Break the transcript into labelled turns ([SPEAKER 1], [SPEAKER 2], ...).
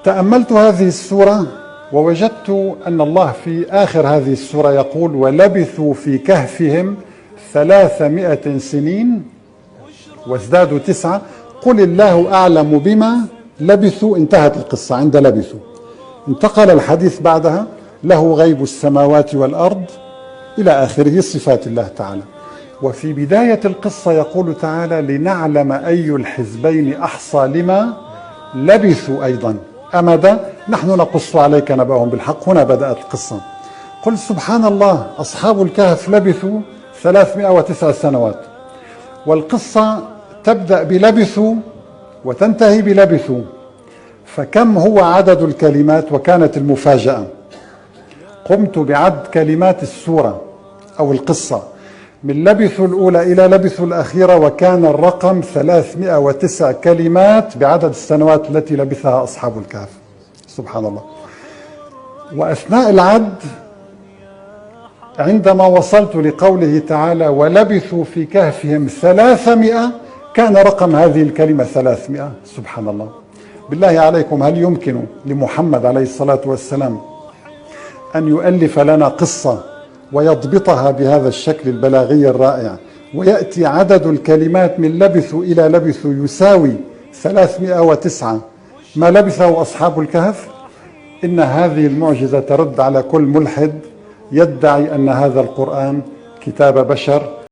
[SPEAKER 1] تأملت هذه السورة ووجدت أن الله في آخر هذه السورة يقول: ولبثوا في كهفهم 300 سنين وازدادوا 9، قل الله أعلم بما لبثوا. انتهت القصة عند لبثوا. انتقل الحديث بعدها: له غيب السماوات والأرض إلى آخره، صفات الله تعالى. وفي بداية القصة يقول تعالى: لنعلم أي الحزبين أحصى لما لبثوا أيضا أمدا نحن نقص عليك نبأهم بالحق. هنا بدأت القصة. قل سبحان الله، أصحاب الكهف لبثوا 309 سنوات، والقصة تبدأ بلبثوا وتنتهي بلبثوا، فكم هو عدد الكلمات؟ وكانت المفاجأة، قمت بعد كلمات السورة أو القصة من لبثوا الأولى إلى لبثوا الأخيرة، وكان الرقم 309 كلمات بعدد السنوات التي لبثها أصحاب الكهف. سبحان الله. وأثناء العد عندما وصلت لقوله تعالى: ولبثوا في كهفهم 300، كان رقم هذه الكلمة 300. سبحان الله. بالله عليكم، هل يمكن لمحمد عليه الصلاة والسلام أن يؤلف لنا قصة ويضبطها بهذا الشكل البلاغي الرائع، ويأتي عدد الكلمات من لبثوا إلى لبثوا يساوي 309 ما لبثه أصحاب الكهف؟ إن هذه المعجزة ترد على كل ملحد يدعي أن هذا القرآن كتاب بشر